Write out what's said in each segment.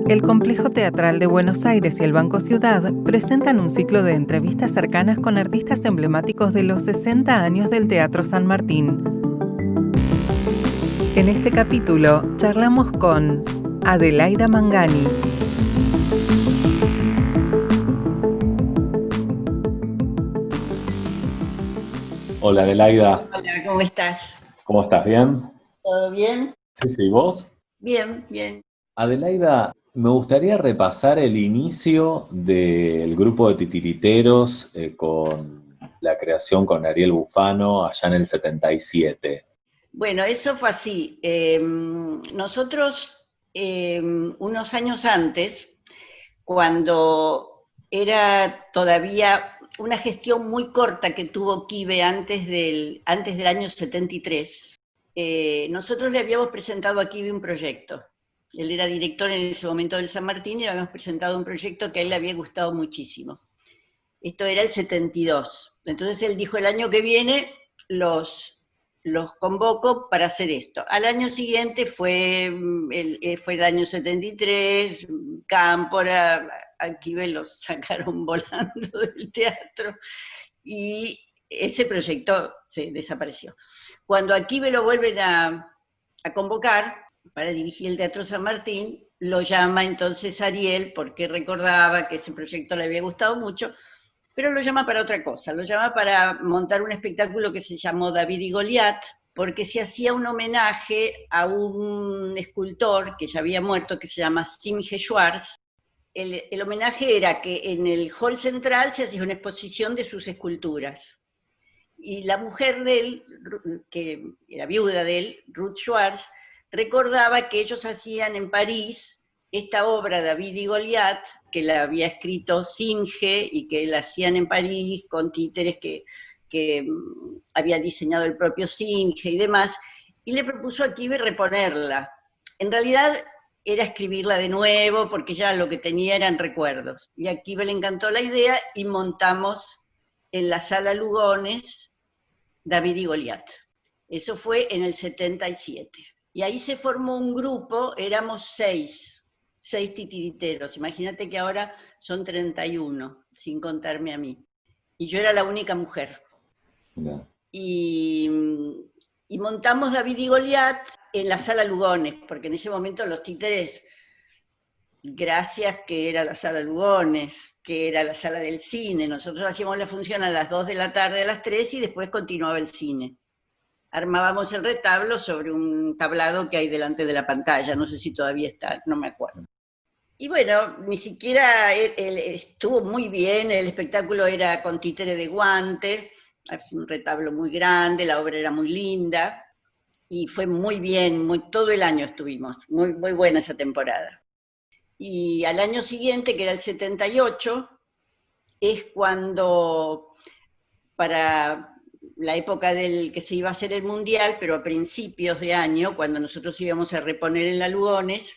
El Complejo Teatral de Buenos Aires y el Banco Ciudad presentan un ciclo de entrevistas cercanas con artistas emblemáticos de los 60 años del Teatro San Martín. En este capítulo charlamos con Adelaida Mangani. Hola Adelaida, Hola, ¿cómo estás? ¿cómo estás? ¿Bien? ¿Todo bien? Sí, sí, ¿vos? Bien, bien. Adelaida, me gustaría repasar el inicio del grupo de titiriteros con la creación con Ariel Bufano allá en el 77. Bueno, eso fue así. Nosotros, unos años antes, cuando era todavía una gestión muy corta que tuvo Kibe antes del año 73, nosotros le habíamos presentado a Kibe un proyecto. Él era director en ese momento del San Martín y le habíamos presentado un proyecto que a él le había gustado muchísimo. Esto era el 72. Entonces él dijo, el año que viene los convoco para hacer esto. Al año siguiente fue el año 73, Cámpora, aquí los sacaron volando del teatro, y ese proyecto se desapareció. Cuando Aquive lo vuelven a convocar para dirigir el Teatro San Martín, lo llama entonces Ariel, porque recordaba que ese proyecto le había gustado mucho, pero lo llama para otra cosa, lo llama para montar un espectáculo que se llamó David y Goliat, porque se hacía un homenaje a un escultor que ya había muerto, que se llama Simge Schwarz. El homenaje era que en el hall central se hacía una exposición de sus esculturas. Y la mujer de él, que era viuda de él, Ruth Schwarz, recordaba que ellos hacían en París esta obra David y Goliat, que la había escrito Singe y que la hacían en París con títeres que había diseñado el propio Singe y demás, y le propuso a Kibe reponerla. En realidad era escribirla de nuevo, porque ya lo que tenía eran recuerdos. Y a Kibe le encantó la idea y montamos en la Sala Lugones David y Goliat. Eso fue en el 77. Y ahí se formó un grupo, éramos seis titiriteros. Imagínate que ahora son 31, sin contarme a mí. Y yo era la única mujer. No. Y montamos David y Goliat en la Sala Lugones, porque en ese momento los títeres, gracias que era la Sala Lugones, que era la sala del cine, nosotros hacíamos la función a las 2 de la tarde, a las 3, y después continuaba el cine. Armábamos el retablo sobre un tablado que hay delante de la pantalla, no sé si todavía está, no me acuerdo. Y bueno, ni siquiera estuvo muy bien, el espectáculo era con títere de guante, un retablo muy grande, la obra era muy linda, y fue muy bien, todo el año estuvimos, muy, muy buena esa temporada. Y al año siguiente, que era el 78, es cuando, para la época del que se iba a hacer el Mundial, pero a principios de año, cuando nosotros íbamos a reponer en la Lugones,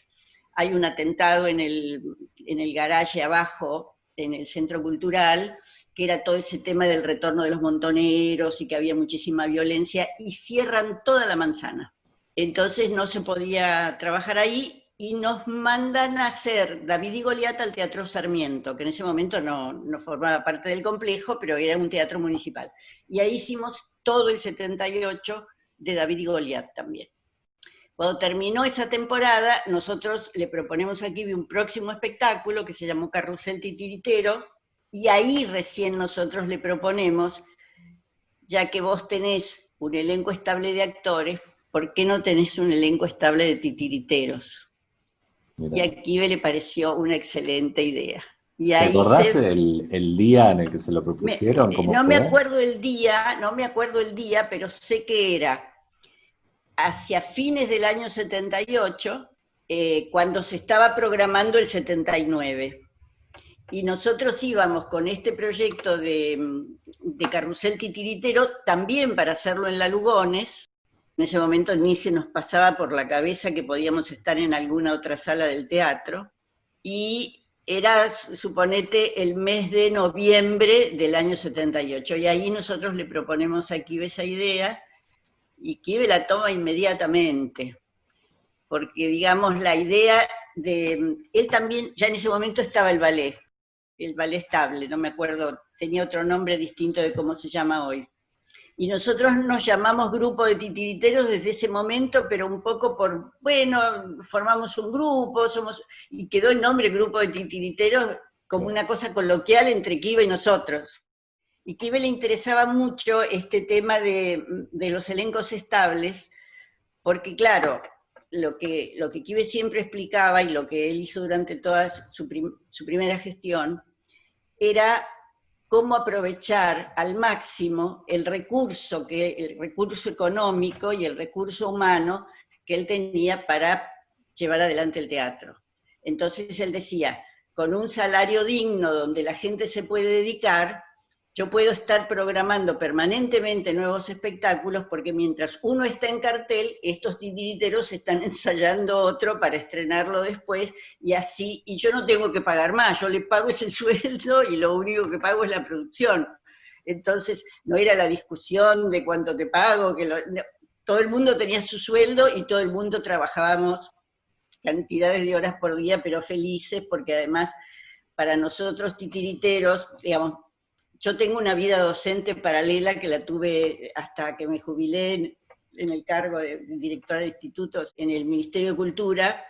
hay un atentado en el garaje abajo, en el Centro Cultural, que era todo ese tema del retorno de los montoneros y que había muchísima violencia, y cierran toda la manzana. Entonces no se podía trabajar ahí y nos mandan a hacer David y Goliat al Teatro Sarmiento, que en ese momento no formaba parte del complejo, pero era un teatro municipal. Y ahí hicimos todo el 78 de David y Goliat también. Cuando terminó esa temporada, nosotros le proponemos a Kibe un próximo espectáculo que se llamó Carrusel Titiritero, y ahí recién nosotros le proponemos, ya que vos tenés un elenco estable de actores, ¿por qué no tenés un elenco estable de titiriteros? Mirá. Y a Kibe le pareció una excelente idea. Y ¿Te ahí acordás el día en el que se lo propusieron? No me acuerdo el día, pero sé que era hacia fines del año 78, cuando se estaba programando el 79. Y nosotros íbamos con este proyecto de Carrusel Titiritero también para hacerlo en la Lugones. En ese momento ni se nos pasaba por la cabeza que podíamos estar en alguna otra sala del teatro. Y era, suponete, el mes de noviembre del año 78. Y ahí nosotros le proponemos a Kibe esa idea, y Kibe la toma inmediatamente. porque digamos la idea de, él también, ya en ese momento estaba el ballet estable, no me acuerdo, tenía otro nombre distinto de cómo se llama hoy. Y nosotros nos llamamos grupo de titiriteros desde ese momento, pero un poco por, bueno, formamos un grupo, y quedó el nombre grupo de titiriteros como una cosa coloquial entre Kiva y nosotros. Y Kiva le interesaba mucho este tema de los elencos estables, porque claro, lo que Kiva siempre explicaba y lo que él hizo durante toda su primera gestión, era cómo aprovechar al máximo el recurso económico y el recurso humano que él tenía para llevar adelante el teatro. Entonces él decía, con un salario digno donde la gente se puede dedicar, yo puedo estar programando permanentemente nuevos espectáculos, porque mientras uno está en cartel, estos titiriteros están ensayando otro para estrenarlo después, y así, y yo no tengo que pagar más, yo le pago ese sueldo y lo único que pago es la producción. Entonces, no era la discusión de cuánto te pago, todo el mundo tenía su sueldo y todo el mundo trabajábamos cantidades de horas por día, pero felices, porque además, para nosotros titiriteros, digamos, yo tengo una vida docente paralela que la tuve hasta que me jubilé en el cargo de directora de institutos en el Ministerio de Cultura,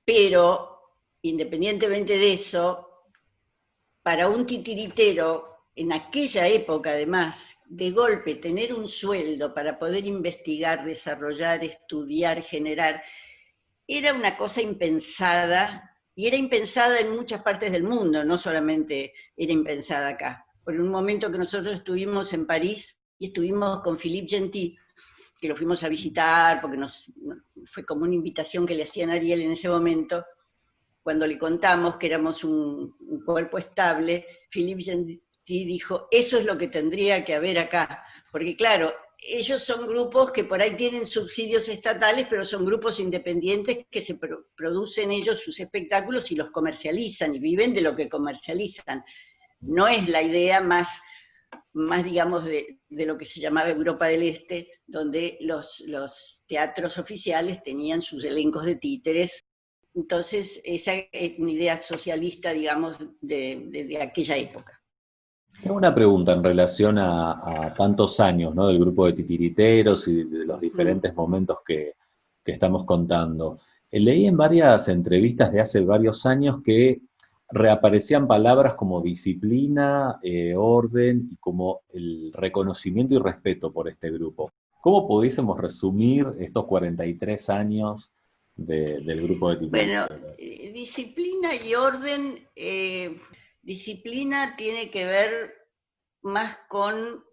pero independientemente de eso, para un titiritero, en aquella época además, de golpe tener un sueldo para poder investigar, desarrollar, estudiar, generar, era una cosa impensada, y era impensada en muchas partes del mundo, no solamente era impensada acá. Por un momento que nosotros estuvimos en París y estuvimos con Philippe Gentil, que lo fuimos a visitar, porque fue como una invitación que le hacían a Ariel en ese momento, cuando le contamos que éramos un cuerpo estable, Philippe Gentil dijo, eso es lo que tendría que haber acá, porque claro, ellos son grupos que por ahí tienen subsidios estatales, pero son grupos independientes que se producen ellos sus espectáculos y los comercializan, y viven de lo que comercializan. No es la idea más digamos, de lo que se llamaba Europa del Este, donde los teatros oficiales tenían sus elencos de títeres. Entonces, esa es una idea socialista, digamos, de aquella época. Tengo una pregunta en relación a tantos años, ¿no? Del grupo de titiriteros y de los diferentes momentos que estamos contando. Leí en varias entrevistas de hace varios años que reaparecían palabras como disciplina, orden y como el reconocimiento y respeto por este grupo. ¿Cómo pudiésemos resumir estos 43 años del grupo de titiriteros? Bueno, disciplina y orden, disciplina tiene que ver más con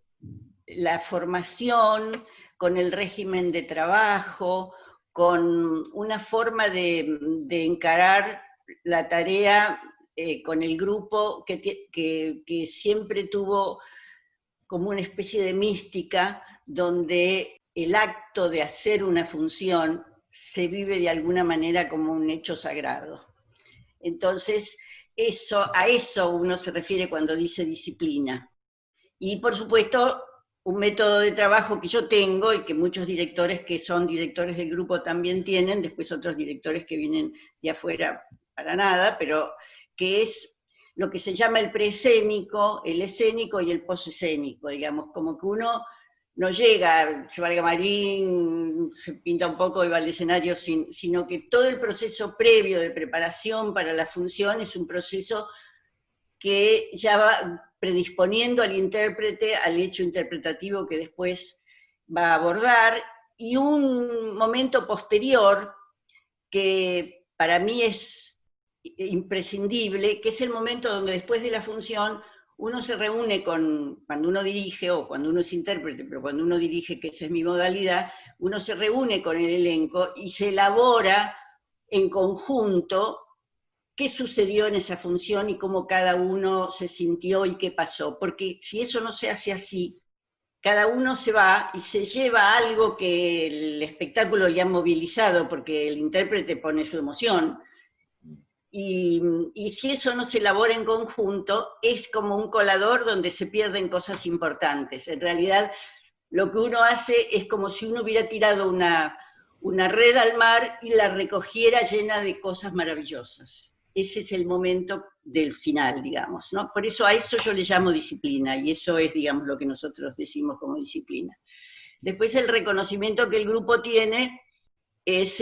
la formación, con el régimen de trabajo, con una forma de encarar la tarea con el grupo que siempre tuvo como una especie de mística, donde el acto de hacer una función se vive de alguna manera como un hecho sagrado. Entonces, a eso uno se refiere cuando dice disciplina. Y por supuesto, un método de trabajo que yo tengo y que muchos directores que son directores del grupo también tienen, después otros directores que vienen de afuera para nada, pero que es lo que se llama el preescénico, el escénico y el posescénico, digamos, como que uno no llega, se va al camarín, se pinta un poco y va al escenario, sino que todo el proceso previo de preparación para la función es un proceso que ya va predisponiendo al intérprete al hecho interpretativo que después va a abordar, y un momento posterior que para mí es imprescindible, que es el momento donde después de la función uno se reúne cuando uno dirige, o cuando uno es intérprete, pero cuando uno dirige, que esa es mi modalidad, uno se reúne con el elenco y se elabora en conjunto qué sucedió en esa función y cómo cada uno se sintió y qué pasó. Porque si eso no se hace así, cada uno se va y se lleva algo que el espectáculo ya ha movilizado, porque el intérprete pone su emoción, y si eso no se elabora en conjunto, es como un colador donde se pierden cosas importantes. En realidad, lo que uno hace es como si uno hubiera tirado una red al mar y la recogiera llena de cosas maravillosas. Ese es el momento del final, digamos, ¿no? Por eso a eso yo le llamo disciplina, y eso es, digamos, lo que nosotros decimos como disciplina. Después el reconocimiento que el grupo tiene es,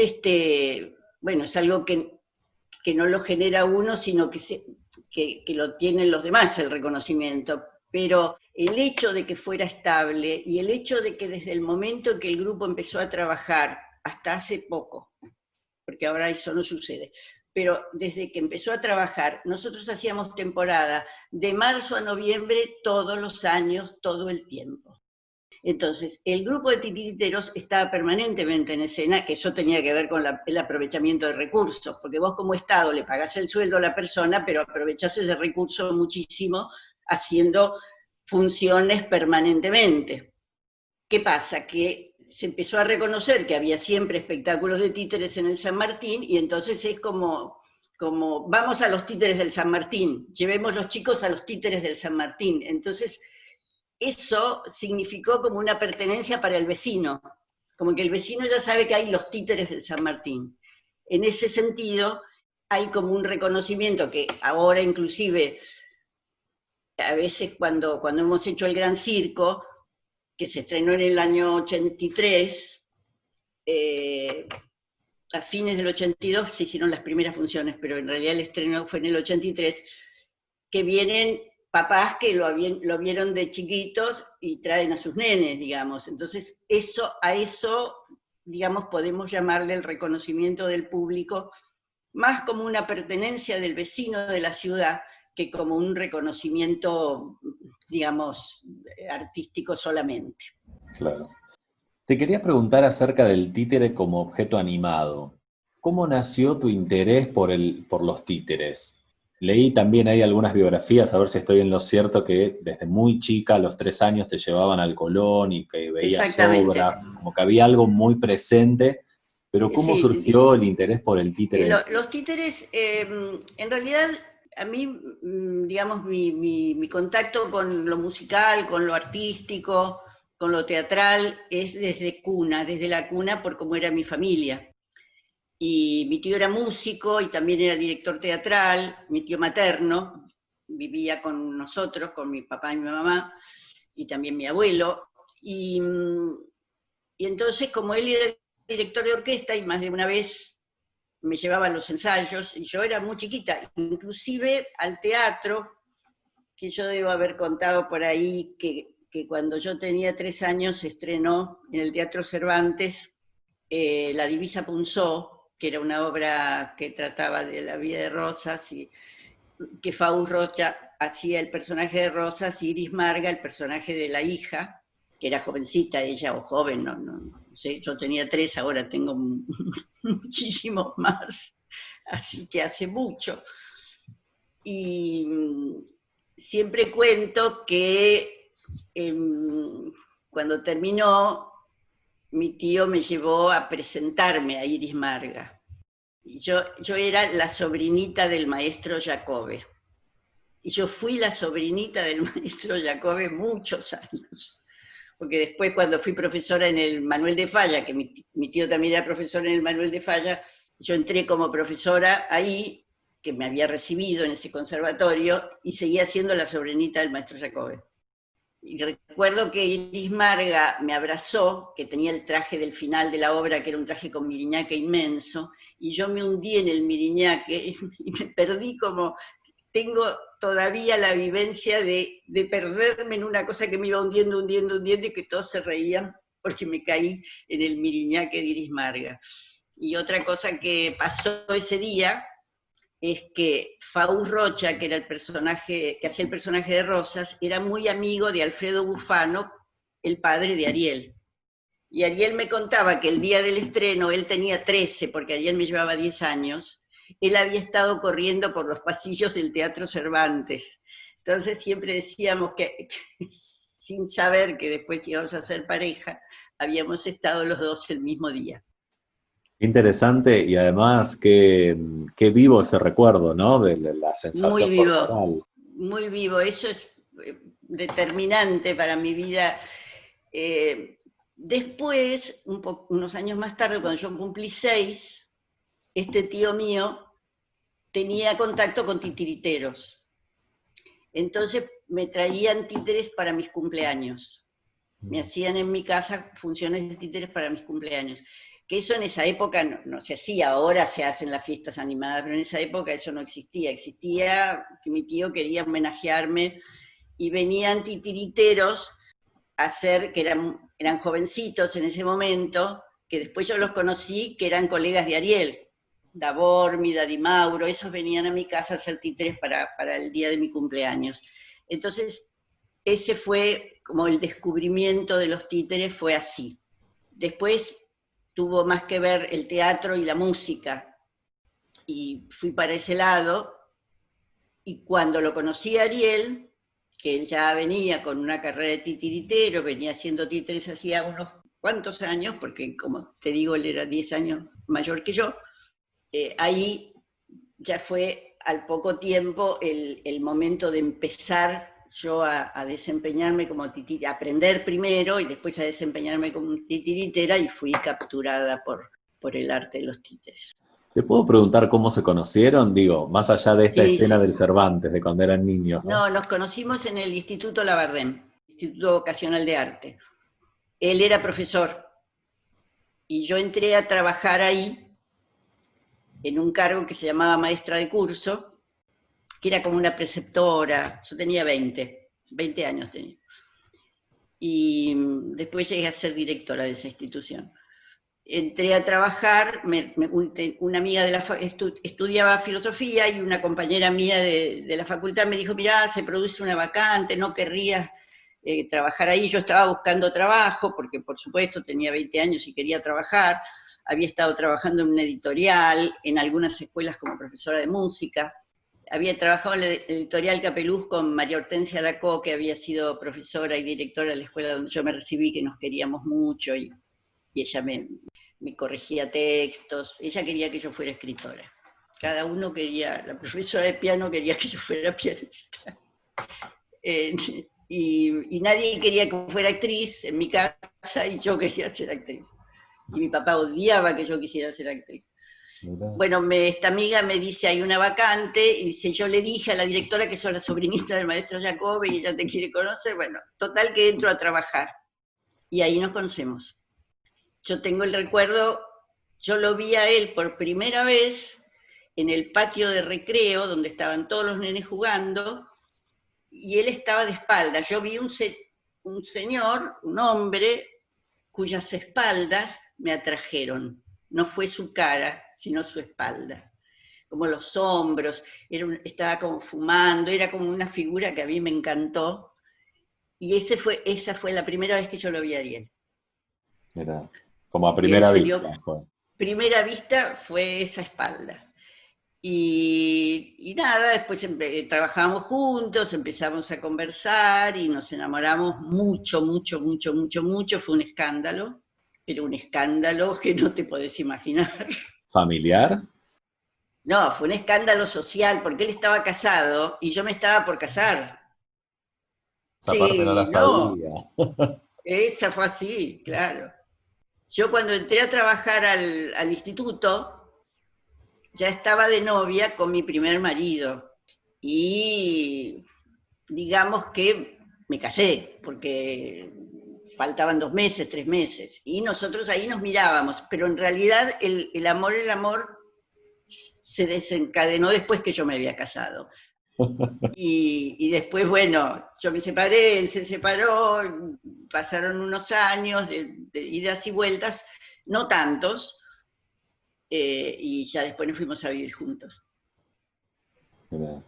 bueno, es algo que no lo genera uno, sino que lo tienen los demás, el reconocimiento. Pero el hecho de que fuera estable y el hecho de que desde el momento que el grupo empezó a trabajar hasta hace poco, porque ahora eso no sucede, pero desde que empezó a trabajar, nosotros hacíamos temporada de marzo a noviembre todos los años, todo el tiempo. Entonces, el grupo de titiriteros estaba permanentemente en escena, que eso tenía que ver con el aprovechamiento de recursos, porque vos como Estado le pagás el sueldo a la persona, pero aprovechás ese recurso muchísimo haciendo funciones permanentemente. ¿Qué pasa? Que se empezó a reconocer que había siempre espectáculos de títeres en el San Martín, y entonces es como vamos a los títeres del San Martín, llevemos los chicos a los títeres del San Martín. Entonces, eso significó como una pertenencia para el vecino, como que el vecino ya sabe que hay los títeres del San Martín. En ese sentido, hay como un reconocimiento que ahora inclusive, a veces cuando hemos hecho el Gran Circo, que se estrenó en el año 83, a fines del 82 se hicieron las primeras funciones, pero en realidad el estreno fue en el 83, que vienen papás que lo vieron de chiquitos y traen a sus nenes, digamos. Entonces, a eso, digamos, podemos llamarle el reconocimiento del público, más como una pertenencia del vecino de la ciudad, que como un reconocimiento, digamos, artístico solamente. Claro. Te quería preguntar acerca del títere como objeto animado. ¿Cómo nació tu interés por los títeres? Leí también ahí algunas biografías, a ver si estoy en lo cierto, que desde muy chica, a los 3 años, te llevaban al Colón y que veías obra, como que había algo muy presente, pero ¿cómo surgió el interés por el títere? Los títeres, en realidad, a mí, digamos, mi contacto con lo musical, con lo artístico, con lo teatral, es desde la cuna, por cómo era mi familia. Y mi tío era músico y también era director teatral, mi tío materno vivía con nosotros, con mi papá y mi mamá, y también mi abuelo. Y entonces, como él era director de orquesta y más de una vez me llevaba a los ensayos, y yo era muy chiquita, inclusive al teatro, que yo debo haber contado por ahí que cuando yo tenía 3 años se estrenó en el Teatro Cervantes La Divisa Punzó, que era una obra que trataba de la vida de Rosas, y que Faust Rocha hacía el personaje de Rosas, y Iris Marga el personaje de la hija, que era jovencita ella, o joven, no sé, yo tenía 3, ahora tengo muchísimos más, así que hace mucho. Y siempre cuento que cuando terminó, mi tío me llevó a presentarme a Iris Marga. Y yo era la sobrinita del maestro Jacobe. Y yo fui la sobrinita del maestro Jacobe muchos años. Porque después, cuando fui profesora en el Manuel de Falla, que mi tío también era profesor en el Manuel de Falla, yo entré como profesora ahí, que me había recibido en ese conservatorio, y seguía siendo la sobrinita del maestro Jacobe. Y recuerdo que Iris Marga me abrazó, que tenía el traje del final de la obra, que era un traje con miriñaque inmenso, y yo me hundí en el miriñaque y me perdí, como tengo todavía la vivencia de perderme en una cosa que me iba hundiendo, y que todos se reían porque me caí en el miriñaque de Iris Marga. Y otra cosa que pasó ese día es que Faust Rocha, que era el personaje, que hacía el personaje de Rosas, era muy amigo de Alfredo Bufano, el padre de Ariel. Y Ariel me contaba que el día del estreno, él tenía 13, porque Ariel me llevaba 10 años, él había estado corriendo por los pasillos del Teatro Cervantes. Entonces siempre decíamos que sin saber que después íbamos a ser pareja, habíamos estado los dos el mismo día. Interesante, y además qué vivo ese recuerdo, ¿no? De la sensación corporal. Muy vivo, eso es determinante para mi vida. Después, unos años más tarde, cuando yo cumplí 6, este tío mío tenía contacto con titiriteros. Entonces me traían títeres para mis cumpleaños. Me hacían en mi casa funciones de títeres para mis cumpleaños. Que eso en esa época no se hacía, ahora se hacen las fiestas animadas, pero en esa época eso no existía. Existía que mi tío quería homenajearme y venían titiriteros a hacer, que eran jovencitos en ese momento, que después yo los conocí, que eran colegas de Ariel, Da Bormi, Da Di Mauro, esos venían a mi casa a hacer títeres para el día de mi cumpleaños. Entonces, ese fue como el descubrimiento de los títeres, fue así. Después tuvo más que ver el teatro y la música, y fui para ese lado, y cuando lo conocí a Ariel, que él ya venía con una carrera de titiritero, venía haciendo títeres hacía unos cuantos años, porque como te digo, él era 10 años mayor que yo, ahí ya fue al poco tiempo el momento de empezar yo a desempeñarme como titiritera, a aprender primero y después a desempeñarme como titiritera, y fui capturada por el arte de los títeres. ¿Te puedo preguntar cómo se conocieron? Digo, más allá de esta escena del Cervantes, de cuando eran niños, ¿no? No, nos conocimos en el Instituto Labardén, Instituto Vocacional de Arte. Él era profesor y yo entré a trabajar ahí en un cargo que se llamaba maestra de curso, que era como una preceptora. Yo tenía 20 años tenía. Y después llegué a ser directora de esa institución. Entré a trabajar, una amiga de estudiaba filosofía, y una compañera mía de la facultad me dijo: mirá, se produce una vacante, ¿no querrías trabajar ahí? Yo estaba buscando trabajo, porque por supuesto tenía 20 años y quería trabajar. Había estado trabajando en una editorial, en algunas escuelas como profesora de música. Había trabajado en la editorial Capeluz con María Hortensia Lacó, que había sido profesora y directora de la escuela donde yo me recibí, que nos queríamos mucho, y ella me corregía textos. Ella quería que yo fuera escritora. Cada uno quería, la profesora de piano quería que yo fuera pianista. Y nadie quería que fuera actriz en mi casa, y yo quería ser actriz. Y mi papá odiaba que yo quisiera ser actriz. Bueno, esta amiga me dice: hay una vacante, y dice: yo le dije a la directora que soy la sobrinita del maestro Jacobi y ella te quiere conocer. Bueno, total que entro a trabajar. Y ahí nos conocemos. Yo tengo el recuerdo, yo lo vi a él por primera vez en el patio de recreo, donde estaban todos los nenes jugando, y él estaba de espaldas. Yo vi un señor, un hombre, cuyas espaldas me atrajeron. No fue su cara, sino su espalda. Como los hombros, estaba como fumando, era como una figura que a mí me encantó. Y esa fue la primera vez que yo lo vi a Ariel. Era como a primera vista. Primera vista fue esa espalda. Y nada, después trabajamos juntos, empezamos a conversar y nos enamoramos mucho, mucho, mucho, mucho, mucho. Fue un escándalo, pero un escándalo que no te podés imaginar. ¿Familiar? No, fue un escándalo social, porque él estaba casado y yo me estaba por casar. Esa parte no la sabía. Esa fue así, claro. Yo cuando entré a trabajar al instituto, ya estaba de novia con mi primer marido, y digamos que me casé, porque faltaban 2 meses, 3 meses, y nosotros ahí nos mirábamos, pero en realidad el amor se desencadenó después que yo me había casado. Y después, bueno, yo me separé, él se separó, pasaron unos años de idas y vueltas, no tantos, y ya después nos fuimos a vivir juntos.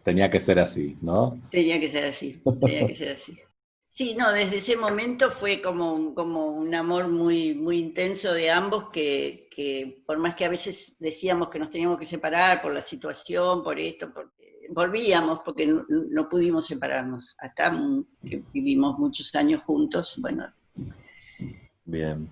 Tenía que ser así, ¿no? Tenía que ser así, tenía que ser así. Sí, no, desde ese momento fue como un amor muy, muy intenso de ambos, que por más que a veces decíamos que nos teníamos que separar por la situación, por esto, volvíamos porque no pudimos separarnos, hasta que vivimos muchos años juntos. Bueno. Bien.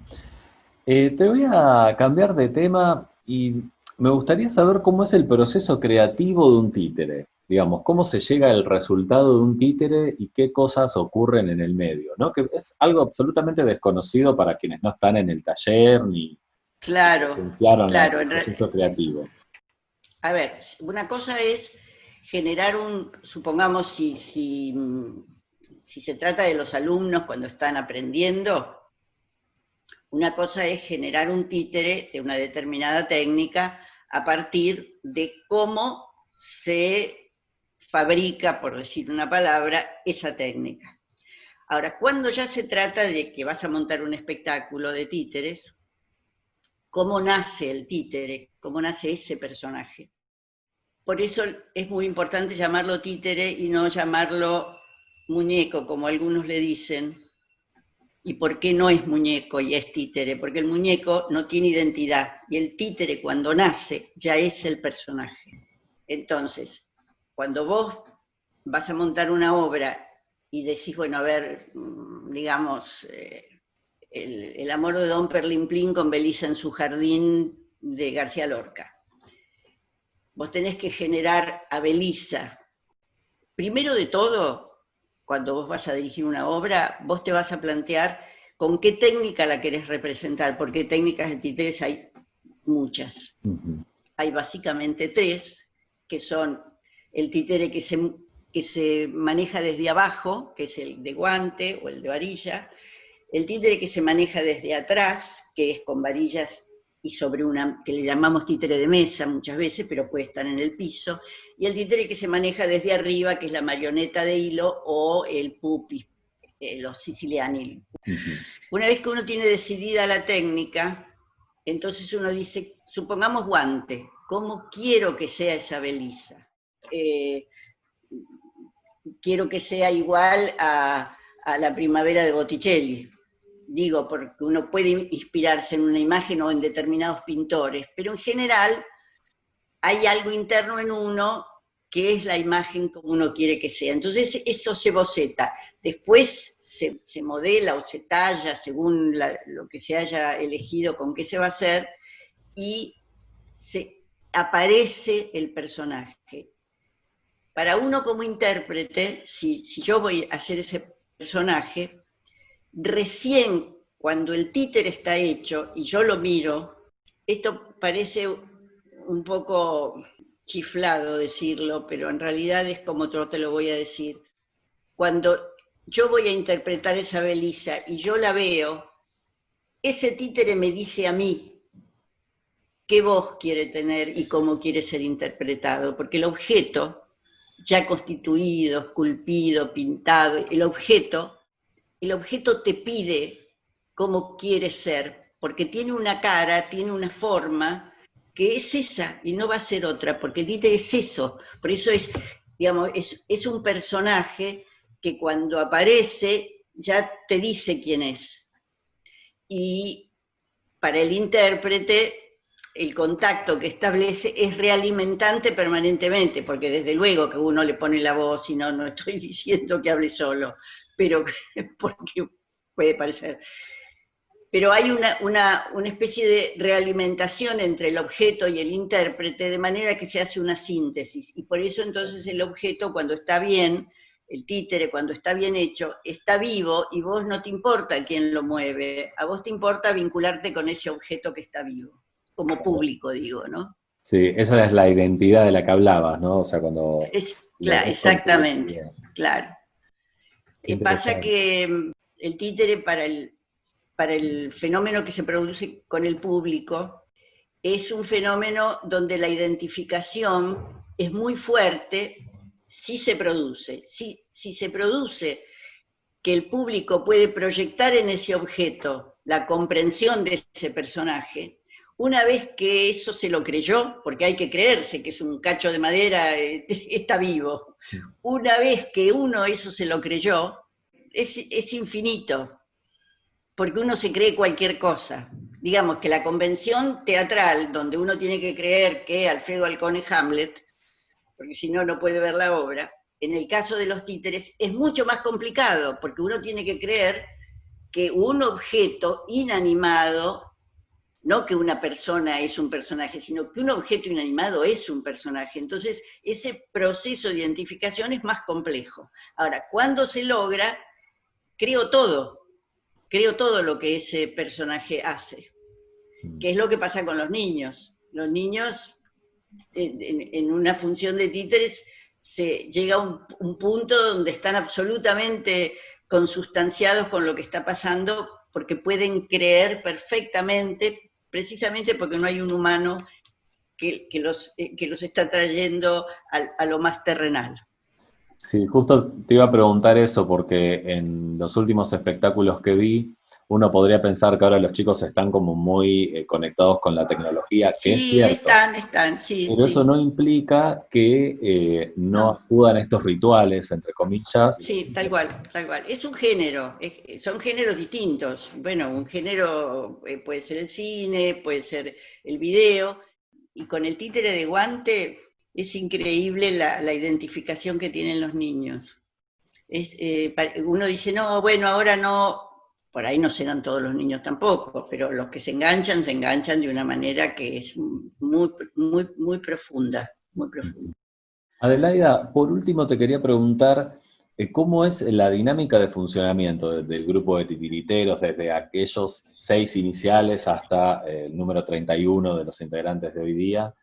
Te voy a cambiar de tema y me gustaría saber cómo es el proceso creativo de un títere. digamos, cómo se llega al resultado de un títere y qué cosas ocurren en el medio, ¿no? Que es algo absolutamente desconocido para quienes no están en el taller ni Claro, presenciaron claro. el proceso creativo. A ver, una cosa es generar supongamos si se trata de los alumnos cuando están aprendiendo, una cosa es generar un títere de una determinada técnica a partir de cómo se fabrica, por decir una palabra, esa técnica. Ahora, cuando ya se trata de que vas a montar un espectáculo de títeres, ¿cómo nace el títere? ¿Cómo nace ese personaje? Por eso es muy importante llamarlo títere y no llamarlo muñeco, como algunos le dicen. ¿Y por qué no es muñeco y es títere? Porque el muñeco no tiene identidad y el títere cuando nace ya es el personaje. Entonces, cuando vos vas a montar una obra y decís, bueno, a ver, digamos, el amor de Don Perlimplín con Belisa en su jardín de García Lorca. Vos tenés que generar a Belisa. Primero de todo, cuando vos vas a dirigir una obra, vos te vas a plantear con qué técnica la querés representar, porque técnicas de títeres hay muchas. Hay básicamente 3, que son el títere que se maneja desde abajo, que es el de guante o el de varilla, el títere que se maneja desde atrás, que es con varillas y sobre que le llamamos títere de mesa muchas veces, pero puede estar en el piso, y el títere que se maneja desde arriba, que es la marioneta de hilo o el pupi, los siciliani. Una vez que uno tiene decidida la técnica, entonces uno dice, supongamos guante, ¿cómo quiero que sea esa Belisa? Quiero que sea igual a la primavera de Botticelli. Digo, porque uno puede inspirarse en una imagen o en determinados pintores, pero en general hay algo interno en uno que es la imagen como uno quiere que sea. Entonces eso se boceta, después se modela o se talla según lo que se haya elegido con qué se va a hacer y aparece el personaje. Para uno como intérprete, si yo voy a hacer ese personaje, recién cuando el títere está hecho y yo lo miro, esto parece un poco chiflado decirlo, pero en realidad es como yo te lo voy a decir. Cuando yo voy a interpretar esa Belisa y yo la veo, ese títere me dice a mí qué voz quiere tener y cómo quiere ser interpretado, porque el objeto ya constituido, esculpido, pintado, el objeto te pide cómo quiere ser, porque tiene una cara, tiene una forma, que es esa y no va a ser otra, porque el títere es eso. Por eso es, digamos, es un personaje que cuando aparece ya te dice quién es. Y para el intérprete, el contacto que establece es realimentante permanentemente, porque desde luego que uno le pone la voz y no estoy diciendo que hable solo, pero porque puede parecer. Pero hay una especie de realimentación entre el objeto y el intérprete, de manera que se hace una síntesis, y por eso entonces el objeto cuando está bien, el títere cuando está bien hecho, está vivo y vos no te importa quién lo mueve, a vos te importa vincularte con ese objeto que está vivo, como público digo, ¿no? Sí, esa es la identidad de la que hablabas, ¿no? O sea, cuando... Claro, exactamente, claro. Pasa que el títere para el fenómeno que se produce con el público es un fenómeno donde la identificación es muy fuerte si se produce. Si se produce que el público puede proyectar en ese objeto la comprensión de ese personaje, una vez que eso se lo creyó, porque hay que creerse que es un cacho de madera, está vivo, una vez que uno eso se lo creyó, es infinito, porque uno se cree cualquier cosa. Digamos que la convención teatral, donde uno tiene que creer que Alfredo Alcón es Hamlet, porque si no, no puede ver la obra, en el caso de los títeres es mucho más complicado, porque uno tiene que creer que un objeto inanimado no que una persona es un personaje, sino que un objeto inanimado es un personaje. Entonces, ese proceso de identificación es más complejo. Ahora, cuando se logra, creo todo lo que ese personaje hace, que es lo que pasa con los niños. Los niños, en una función de títeres, se llega a un punto donde están absolutamente consustanciados con lo que está pasando, porque pueden creer perfectamente, precisamente porque no hay un humano que los está trayendo a lo más terrenal. Sí, justo te iba a preguntar eso, porque en los últimos espectáculos que vi, uno podría pensar que ahora los chicos están como muy conectados con la tecnología, que es Sí, cierto, están, sí, pero eso sí. no implica que no No. acudan a estos rituales, entre comillas. Sí, tal cual, tal cual. Es un género, son géneros distintos. Bueno, un género puede ser el cine, puede ser el video, y con el títere de guante es increíble la identificación que tienen los niños. Uno dice, no, bueno, ahora no, por ahí no serán todos los niños tampoco, pero los que se enganchan de una manera que es muy, muy, muy profunda, muy profunda. Adelaida, por último te quería preguntar cómo es la dinámica de funcionamiento del grupo de titiriteros, desde aquellos 6 iniciales hasta el número 31 de los integrantes de hoy día.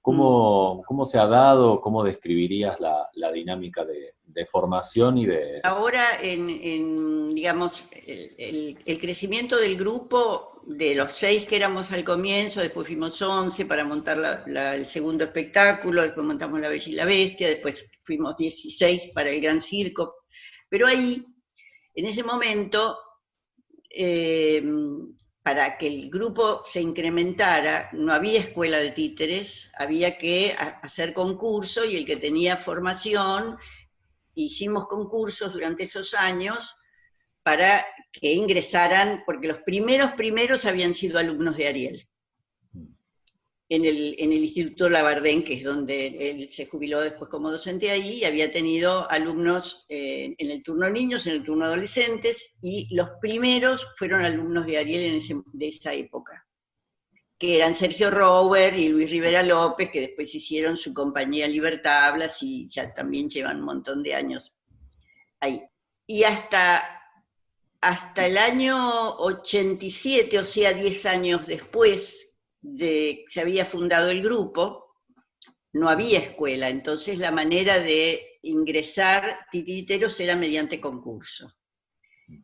¿Cómo se ha dado, cómo describirías la dinámica de formación y de... Ahora, digamos, el crecimiento del grupo, de los 6 que éramos al comienzo, después fuimos 11 para montar el segundo espectáculo, después montamos La Bella y la Bestia, después fuimos 16 para el Gran Circo, pero ahí, en ese momento, para que el grupo se incrementara, no había escuela de títeres, había que hacer concurso, y el que tenía formación, hicimos concursos durante esos años para que ingresaran, porque los primeros habían sido alumnos de Ariel, en el Instituto Labardén, que es donde él se jubiló después como docente ahí, y había tenido alumnos en el turno niños, en el turno adolescentes, y los primeros fueron alumnos de Ariel de esa época, que eran Sergio Rower y Luis Rivera López, que después hicieron su compañía Libertad Hablas y ya también llevan un montón de años ahí. Y hasta el año 87, o sea, 10 años después de que se había fundado el grupo, no había escuela, entonces la manera de ingresar titiriteros era mediante concurso.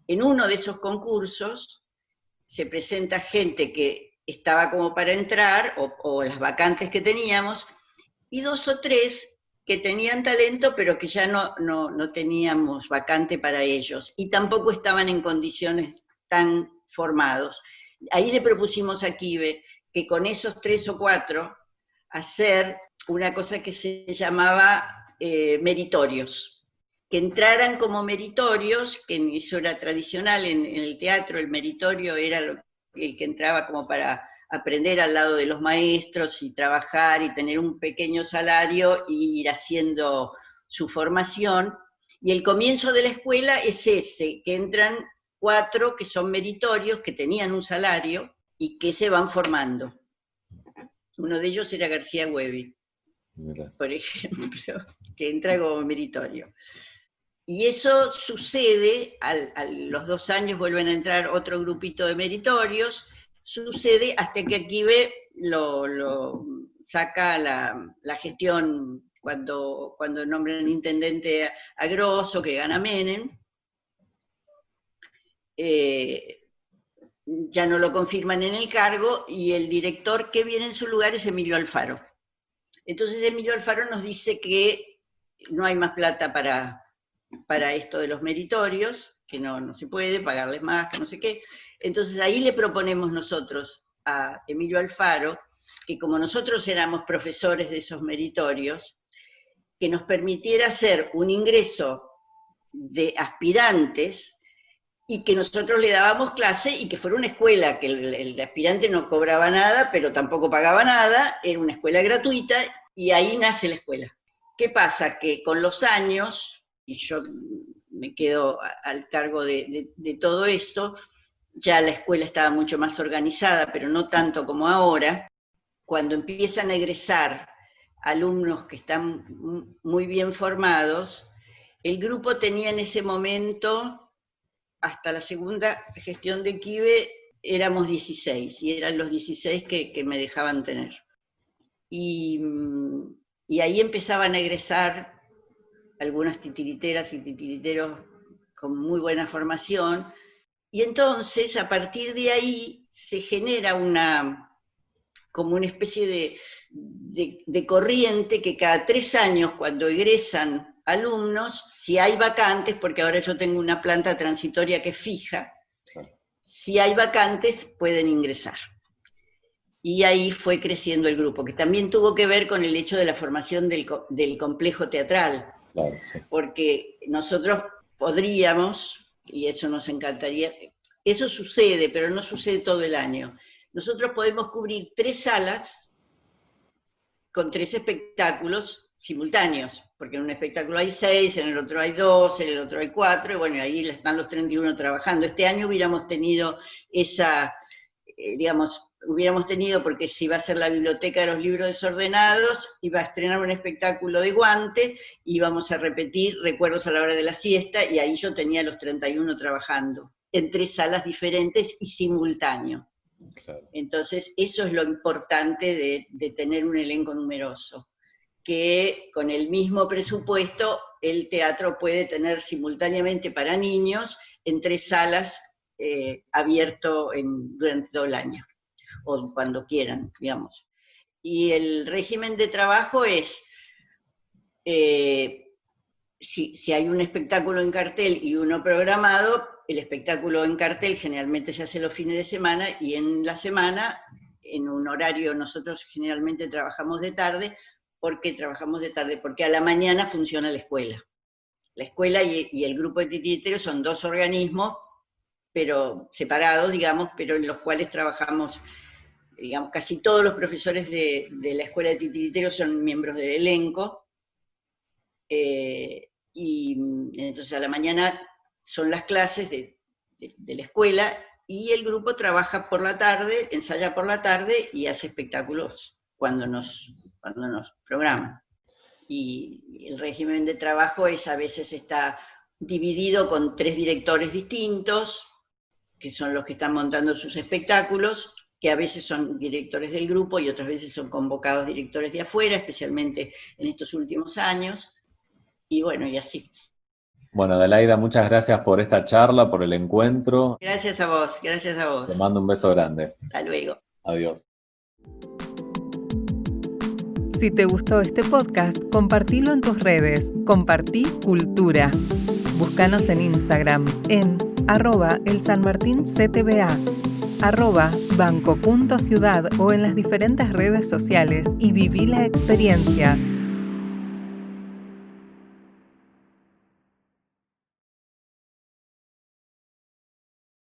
En uno de esos concursos se presenta gente que estaba como para entrar, o las vacantes que teníamos, y 2 o 3 que tenían talento, pero que ya no teníamos vacante para ellos, y tampoco estaban en condiciones tan formados. Ahí le propusimos a Kibe que con esos 3 o 4 hacer una cosa que se llamaba meritorios, que entraran como meritorios, que eso era tradicional en el teatro. El meritorio era el que entraba como para aprender al lado de los maestros y trabajar y tener un pequeño salario y ir haciendo su formación. Y el comienzo de la escuela es ese, que entran 4 que son meritorios, que tenían un salario y que se van formando. Uno de ellos era García Huevi, por ejemplo, que entra como meritorio. Y eso sucede, a los 2 años vuelven a entrar otro grupito de meritorios, sucede hasta que Kibe lo saca la gestión cuando nombran intendente a Grosso, que gana Menem. Ya no lo confirman en el cargo, y el director que viene en su lugar es Emilio Alfaro. Entonces Emilio Alfaro nos dice que no hay más plata para esto de los meritorios, que no se puede pagarles más, que no sé qué. Entonces ahí le proponemos nosotros a Emilio Alfaro, que como nosotros éramos profesores de esos meritorios, que nos permitiera hacer un ingreso de aspirantes, y que nosotros le dábamos clase, y que fuera una escuela, que el aspirante no cobraba nada, pero tampoco pagaba nada, era una escuela gratuita, y ahí nace la escuela. ¿Qué pasa? Que con los años, y yo me quedo al cargo de todo esto, ya la escuela estaba mucho más organizada, pero no tanto como ahora. Cuando empiezan a egresar alumnos que están muy bien formados, el grupo tenía en ese momento, hasta la segunda gestión de Kibe, éramos 16, y eran los 16 que me dejaban tener. Y ahí empezaban a egresar algunas titiriteras y titiriteros con muy buena formación, y entonces a partir de ahí se genera como una especie de corriente que cada 3 años, cuando egresan alumnos, si hay vacantes, porque ahora yo tengo una planta transitoria que es fija, si hay vacantes pueden ingresar. Y ahí fue creciendo el grupo, que también tuvo que ver con el hecho de la formación del complejo teatral. Claro, sí. Porque nosotros podríamos, y eso nos encantaría, eso sucede, pero no sucede todo el año. Nosotros podemos cubrir 3 salas con 3 espectáculos simultáneos, porque en un espectáculo hay 6, en el otro hay 2, en el otro hay 4, y bueno, ahí están los 31 trabajando. Este año hubiéramos tenido porque si va a ser la biblioteca de los libros desordenados, iba a estrenar un espectáculo de Guante, y íbamos a repetir Recuerdos a la hora de la siesta, y ahí yo tenía los 31 trabajando, en 3 salas diferentes y simultáneo. Claro. Entonces, eso es lo importante de tener un elenco numeroso, que con el mismo presupuesto el teatro puede tener simultáneamente para niños en 3 salas abierto durante todo el año, o cuando quieran, digamos. Y el régimen de trabajo es, si hay un espectáculo en cartel y uno programado, el espectáculo en cartel generalmente se hace los fines de semana, y en la semana, en un horario, nosotros generalmente trabajamos de tarde. ¿Por qué trabajamos de tarde? Porque a la mañana funciona la escuela. La escuela y el grupo de titiriteros son 2 organismos, pero separados, digamos, pero en los cuales trabajamos, digamos, casi todos los profesores de la escuela de titiriteros son miembros del elenco, y entonces a la mañana son las clases de la escuela, y el grupo trabaja por la tarde, ensaya por la tarde y hace espectáculos cuando nos programan. Y el régimen de trabajo a veces está dividido con 3 directores distintos, que son los que están montando sus espectáculos, que a veces son directores del grupo y otras veces son convocados directores de afuera, especialmente en estos últimos años, y bueno, y así. Bueno, Adelaida, muchas gracias por esta charla, por el encuentro. Gracias a vos, gracias a vos. Te mando un beso grande. Hasta luego. Adiós. Si te gustó este podcast, compartilo en tus redes. Compartí Cultura. Búscanos en Instagram en @elsanmartinctva, @banco.ciudad o en las diferentes redes sociales y viví la experiencia.